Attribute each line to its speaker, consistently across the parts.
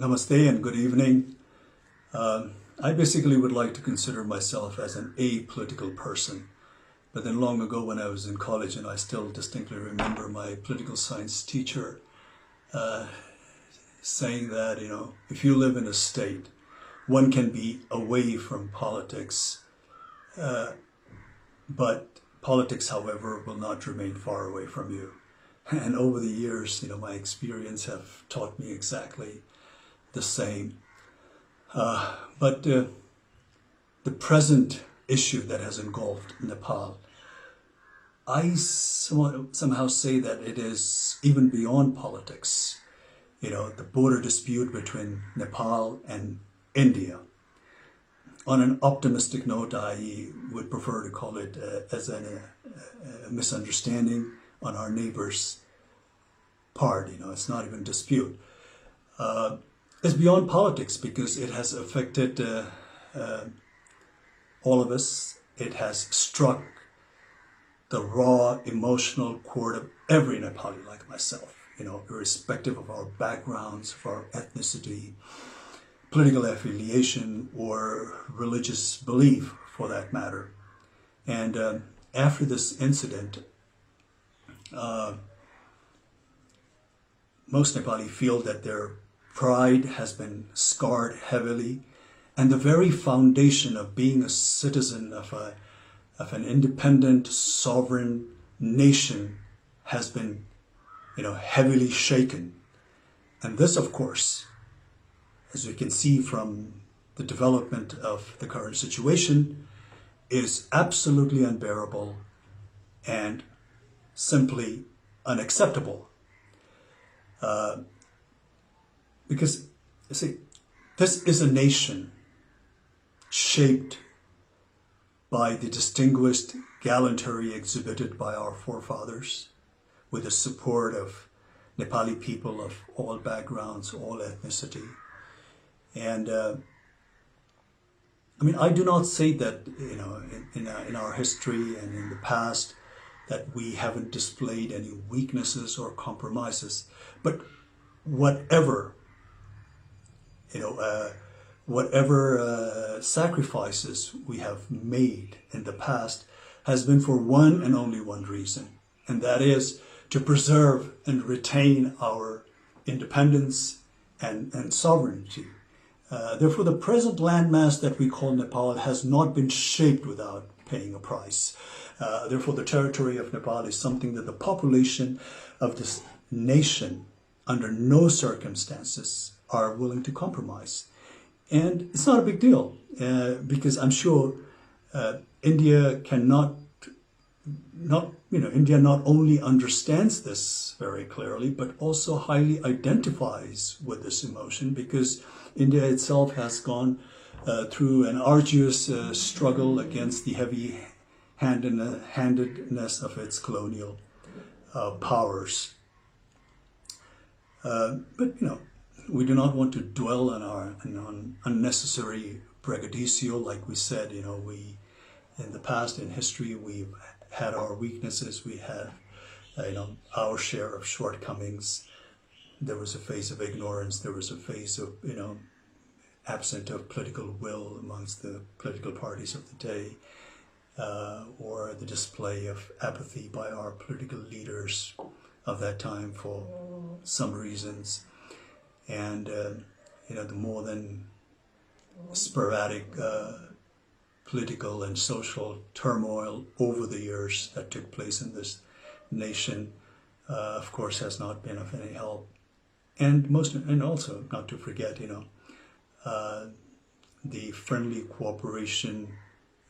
Speaker 1: Namaste and good evening. I basically would like to consider myself as an apolitical person. But then long ago when I was in college, and I still distinctly remember my political science teacher saying that, if you live in a state, one can be away from politics, but politics, however, will not remain far away from you. And over the years, my experience have taught me exactly the same. But the present issue that has engulfed Nepal, I somehow say that it is even beyond politics. The border dispute between Nepal and India. On an optimistic note, I would prefer to call it as a misunderstanding on our neighbor's part. It's not even dispute. It's beyond politics because it has affected all of us. It has struck the raw emotional chord of every Nepali like myself, irrespective of our backgrounds, of our ethnicity, political affiliation, or religious belief for that matter. And after this incident, most Nepali feel that their pride has been scarred heavily, and the very foundation of being a citizen of an independent, sovereign nation has been, heavily shaken. And this, of course, as we can see from the development of the current situation, is absolutely unbearable and simply unacceptable. Because, you see, this is a nation shaped by the distinguished gallantry exhibited by our forefathers, with the support of Nepali people of all backgrounds, all ethnicity. And I do not say that, in our history and in the past, that we haven't displayed any weaknesses or compromises, but whatever sacrifices we have made in the past has been for one and only one reason, and that is to preserve and retain our independence and sovereignty. Therefore, the present landmass that we call Nepal has not been shaped without paying a price. Therefore, the territory of Nepal is something that the population of this nation, under no circumstances, are willing to compromise. And it's not a big deal, because I'm sure India India not only understands this very clearly, but also highly identifies with this emotion, because India itself has gone through an arduous struggle against the heavy-handedness of its colonial powers. But we do not want to dwell on unnecessary braggadocio. Like we said, we in the past, in history, we've had our weaknesses. We had, our share of shortcomings. There was a phase of ignorance. There was a phase of, absent of political will amongst the political parties of the day, or the display of apathy by our political leaders of that time for some reasons. And, the more than sporadic political and social turmoil over the years that took place in this nation, of course, has not been of any help. And also, not to forget, the friendly cooperation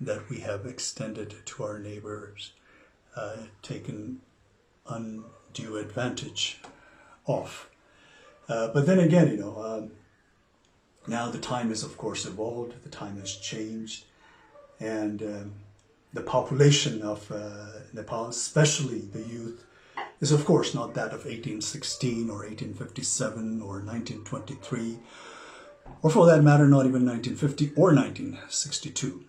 Speaker 1: that we have extended to our neighbors, taken undue advantage of. But then again, now the time has, of course, evolved, the time has changed, and the population of Nepal, especially the youth, is, of course, not that of 1816 or 1857 or 1923, or for that matter, not even 1950 or 1962.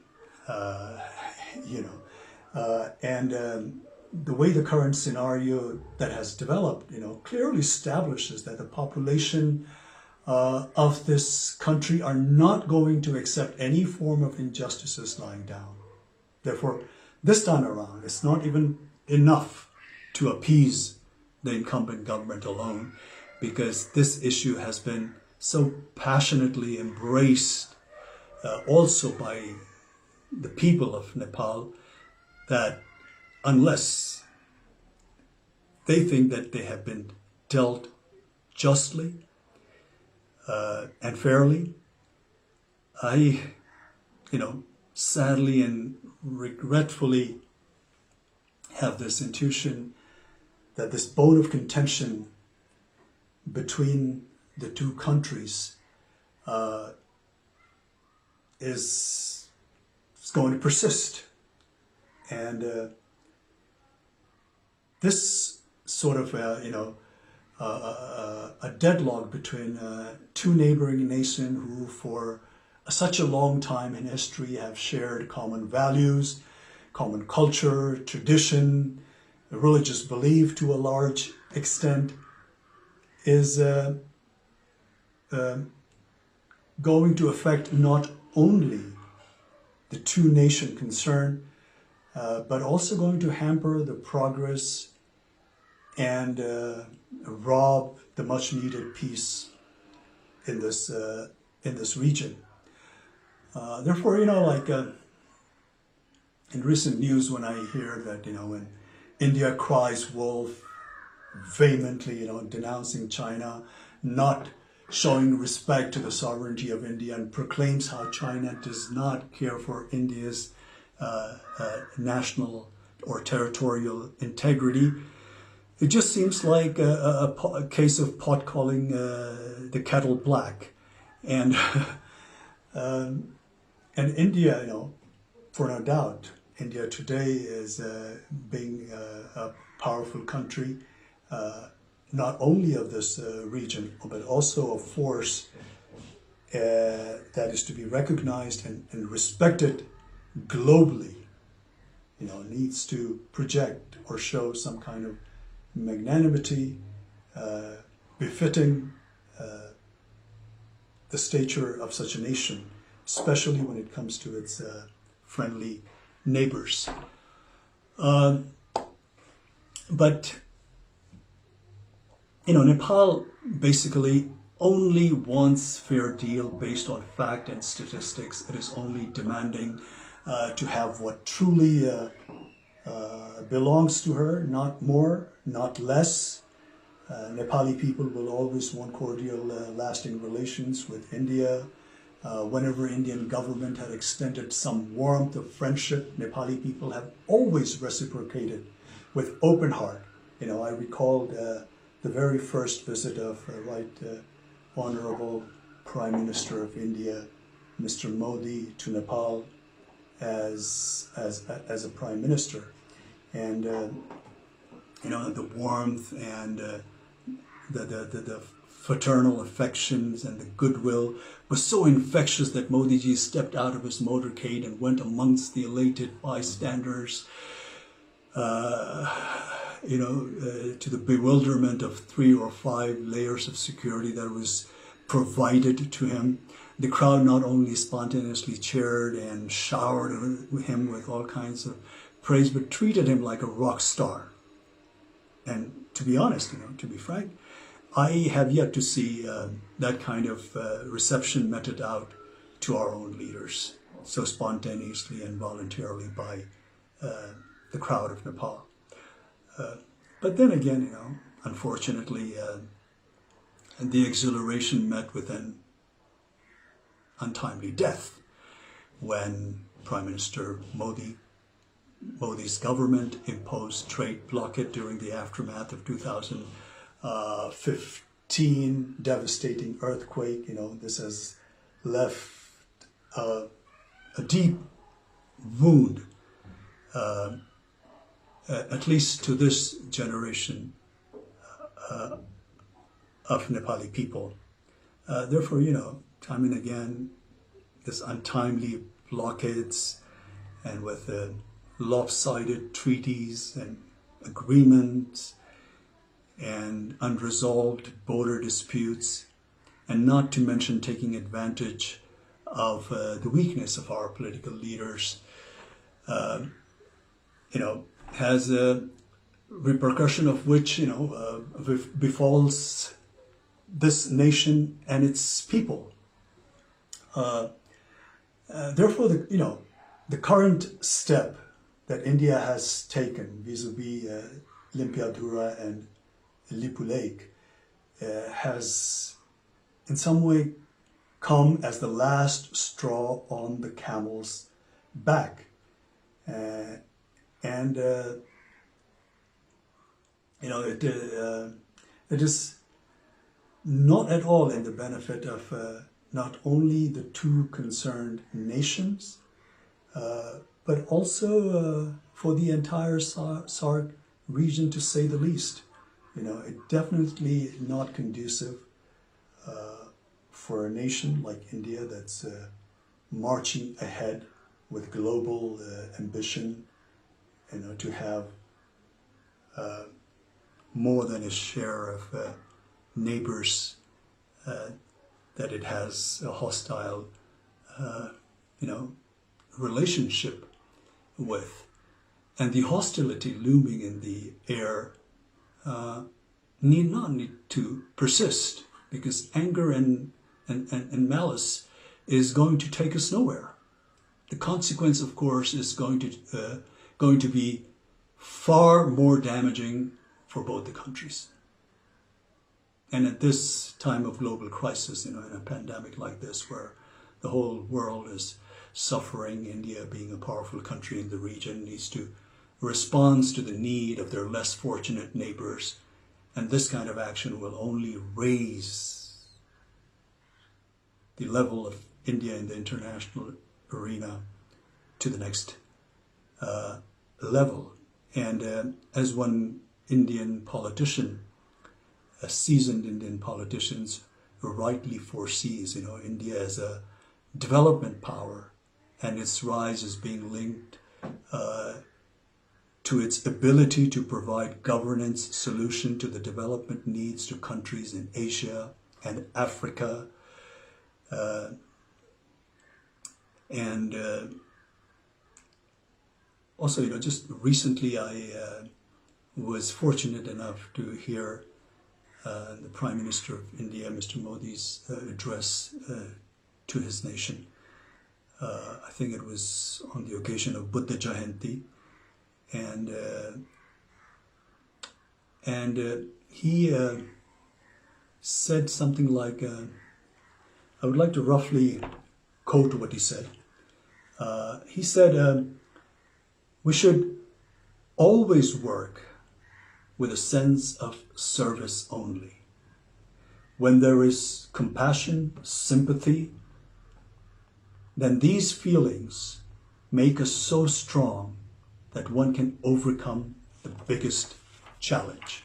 Speaker 1: The way the current scenario that has developed, clearly establishes that the population of this country are not going to accept any form of injustices lying down. Therefore, this time around, it's not even enough to appease the incumbent government alone, because this issue has been so passionately embraced also by the people of Nepal, that unless they think that they have been dealt justly and fairly, I, sadly and regretfully have this intuition that this bone of contention between the two countries is going to persist. And this sort of, a deadlock between two neighboring nations who for such a long time in history have shared common values, common culture, tradition, religious belief to a large extent, is going to affect not only the two nations concerned, but also going to hamper the progress and rob the much needed peace in this region. Therefore, in recent news, when I hear that, when India cries wolf vehemently, denouncing China, not showing respect to the sovereignty of India, and proclaims how China does not care for India's national or territorial integrity, it just seems like a case of pot calling the kettle black. And and India, for no doubt, India today is being a powerful country, not only of this region, but also a force that is to be recognized and respected globally, needs to project or show some kind of magnanimity befitting the stature of such a nation, especially when it comes to its friendly neighbors. But Nepal basically only wants fair deal based on fact and statistics. It is only demanding to have what truly belongs to her, not more, not less. Nepali people will always want cordial, lasting relations with India. Whenever Indian government had extended some warmth of friendship, Nepali people have always reciprocated with open heart. I recalled the very first visit of Honorable Prime Minister of India, Mr. Modi, to Nepal as a Prime Minister. And the warmth and the fraternal affections and the goodwill was so infectious that Modi ji stepped out of his motorcade and went amongst the elated bystanders, to the bewilderment of 3 or 5 layers of security that was provided to him. The crowd not only spontaneously cheered and showered him with all kinds of praise, but treated him like a rock star. And to be honest, to be frank, I have yet to see that kind of reception meted out to our own leaders so spontaneously and voluntarily by the crowd of Nepal. But then again, unfortunately, the exhilaration met with an untimely death when Prime Minister Modi's government imposed trade blockade during the aftermath of 2015 devastating earthquake. This has left a deep wound, at least to this generation of Nepali people. Therefore, time and again, this untimely blockades and with lopsided treaties and agreements and unresolved border disputes and not to mention taking advantage of the weakness of our political leaders, has a repercussion of which, befalls this nation and its people. Therefore, the current step that India has taken vis-a-vis Limpiyadhura and Lipu Lake has in some way come as the last straw on the camel's back. It is not at all in the benefit of not only the two concerned nations, but also for the entire SAARC region, to say the least. It definitely not conducive for a nation like India that's marching ahead with global ambition, to have more than its share of neighbors that it has a hostile, relationship with. And the hostility looming in the air need not to persist, because anger and malice is going to take us nowhere. The consequence, of course, is going to be far more damaging for both the countries. And at this time of global crisis, in a pandemic like this, where the whole world is suffering, India, being a powerful country in the region, needs to respond to the need of their less fortunate neighbors. And this kind of action will only raise the level of India in the international arena to the next level. And as one Indian politician, a seasoned Indian politician, rightly foresees, India as a development power, and its rise is being linked to its ability to provide governance solution to the development needs to countries in Asia and Africa. Also, just recently I was fortunate enough to hear the Prime Minister of India, Mr. Modi's address to his nation. I think it was on the occasion of Buddha Jayanti, and he said something like, I would like to roughly quote what he said. He said, we should always work with a sense of service only. When there is compassion, sympathy, then these feelings make us so strong that one can overcome the biggest challenge.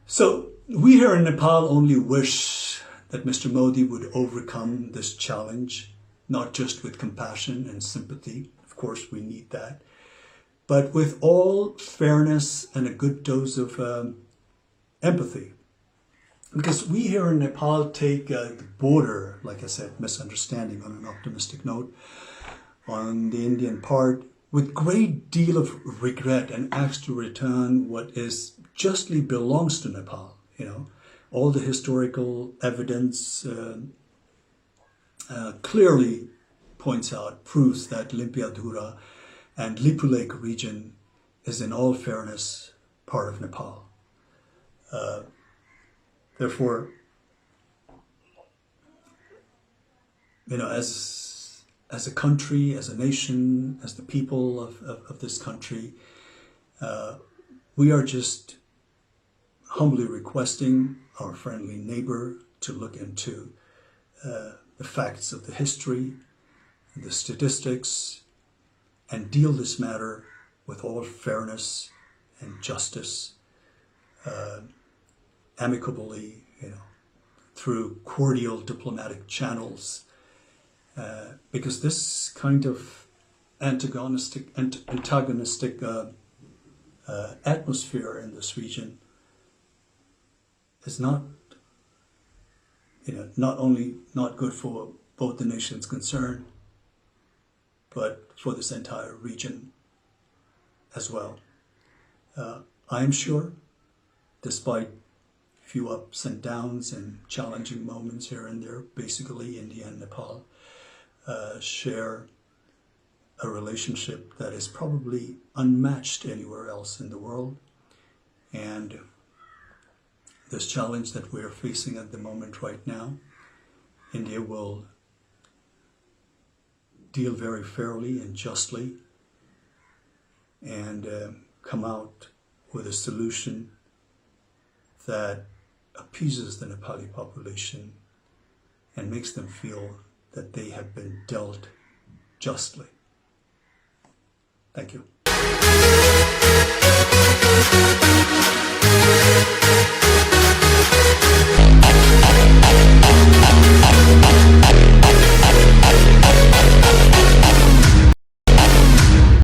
Speaker 1: So we here in Nepal only wish that Mr. Modi would overcome this challenge, not just with compassion and sympathy. Of course, we need that, but with all fairness and a good dose of empathy. Because we here in Nepal take the border, like I said, misunderstanding on an optimistic note, on the Indian part, with great deal of regret, and ask to return what is justly belongs to Nepal. All the historical evidence clearly points out, proves that Limpiyadhura and Lipu Lake region is in all fairness part of Nepal. Therefore, as a country, as a nation, as the people of this country, we are just humbly requesting our friendly neighbor to look into the facts of the history, the statistics, and deal this matter with all fairness and justice, amicably, through cordial diplomatic channels, because this kind of antagonistic atmosphere in this region is not not only not good for both the nations concerned, but for this entire region as well. I am sure, despite few ups and downs and challenging moments here and there, basically India and Nepal share a relationship that is probably unmatched anywhere else in the world. And this challenge that we're facing at the moment right now, India will deal very fairly and justly and come out with a solution that appeases the Nepali population and makes them feel that they have been dealt justly. Thank you.